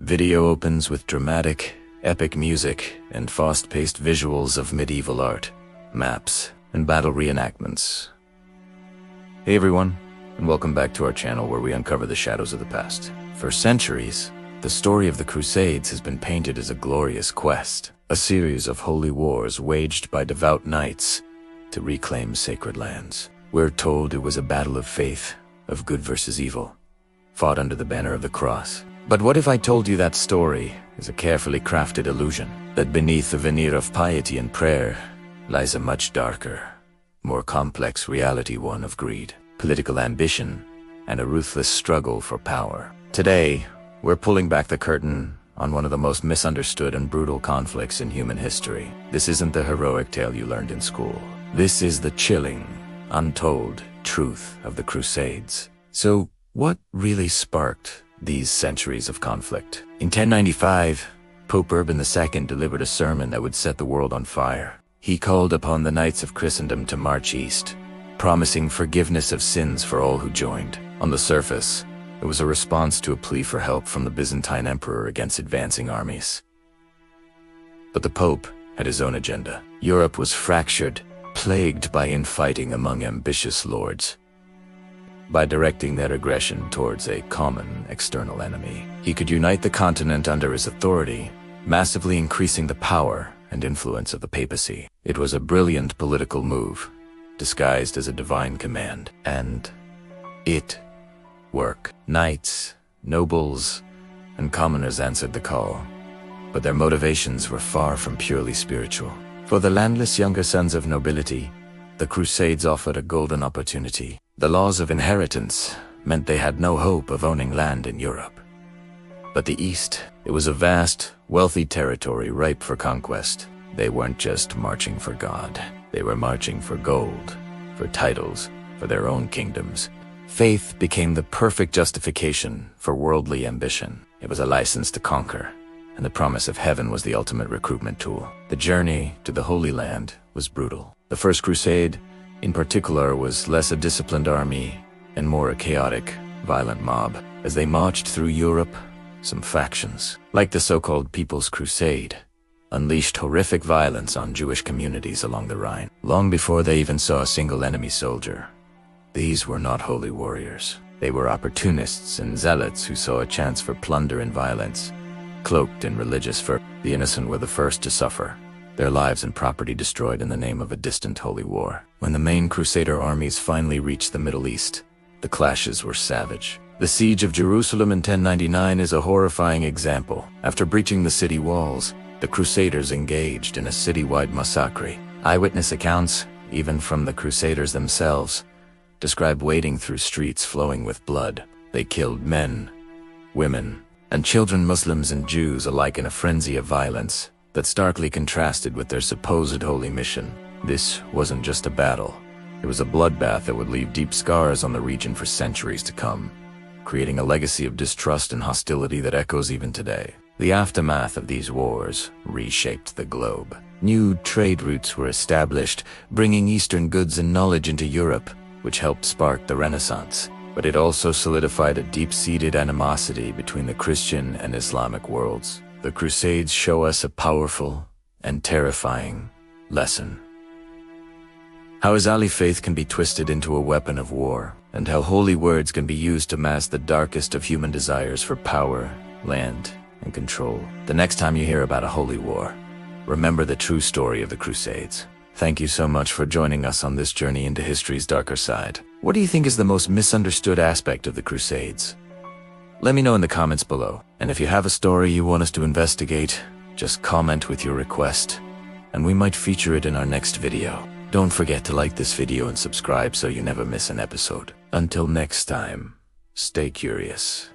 Video opens with dramatic, epic music and fast-paced visuals of medieval art, maps, and battle reenactments. Hey everyone, and welcome back to our channel where we uncover the shadows of the past. For centuries, the story of the Crusades has been painted as a glorious quest, a series of holy wars waged by devout knights to reclaim sacred lands. We're told it was a battle of faith, of good versus evil, fought under the banner of the cross. But what if I told you that story is a carefully crafted illusion, that beneath the veneer of piety and prayer lies a much darker, more complex reality, one of greed, political ambition, and a ruthless struggle for power? Today, we're pulling back the curtain on one of the most misunderstood and brutal conflicts in human history. This isn't the heroic tale you learned in school. This is the chilling, untold truth of the Crusades. So, what really sparked these centuries of conflict? In 1095, Pope Urban II delivered a sermon that would set the world on fire. He called upon the knights of Christendom to march east, promising forgiveness of sins for all who joined. On the surface, it was a response to a plea for help from the Byzantine emperor against advancing armies. But the Pope had his own agenda. Europe was fractured, plagued by infighting among ambitious lords. By directing their aggression towards a common external enemy, he could unite the continent under his authority, massively increasing the power and influence of the papacy. It was a brilliant political move, disguised as a divine command, and it worked. Knights, nobles, and commoners answered the call, but their motivations were far from purely spiritual. For the landless younger sons of nobility, the Crusades offered a golden opportunity. The laws of inheritance meant they had no hope of owning land in Europe. But the East, it was a vast, wealthy territory ripe for conquest. They weren't just marching for God. They were marching for gold, for titles, for their own kingdoms. Faith became the perfect justification for worldly ambition. It was a license to conquer, and the promise of heaven was the ultimate recruitment tool. The journey to the Holy Land was brutal. The First Crusade, in particular, was less a disciplined army and more a chaotic, violent mob. As they marched through Europe, some factions, like the so-called People's Crusade, unleashed horrific violence on Jewish communities along the Rhine, long before they even saw a single enemy soldier. These were not holy warriors. They were opportunists and zealots who saw a chance for plunder and violence, cloaked in religious fervor. The innocent were the first to suffer, their lives and property destroyed in the name of a distant holy war. When the main Crusader armies finally reached the Middle East, the clashes were savage. The siege of Jerusalem in 1099 is a horrifying example. After breaching the city walls, the Crusaders engaged in a city-wide massacre. Eyewitness accounts, even from the Crusaders themselves, describe wading through streets flowing with blood. They killed men, women, and children, Muslims and Jews alike, in a frenzy of violence that starkly contrasted with their supposed holy mission. This wasn't just a battle. It was a bloodbath that would leave deep scars on the region for centuries to come, creating a legacy of distrust and hostility that echoes even today. The aftermath of these wars reshaped the globe. New trade routes were established, bringing Eastern goods and knowledge into Europe, which helped spark the Renaissance. But it also solidified a deep-seated animosity between the Christian and Islamic worlds. The Crusades show us a powerful and terrifying lesson. How Islamic faith can be twisted into a weapon of war, and how holy words can be used to mask the darkest of human desires for power, land, and control. The next time you hear about a holy war, remember the true story of the Crusades. Thank you so much for joining us on this journey into history's darker side. What do you think is the most misunderstood aspect of the Crusades? Let me know in the comments below. And if you have a story you want us to investigate, just comment with your request, and we might feature it in our next video. Don't forget to like this video and subscribe so you never miss an episode. Until next time, stay curious.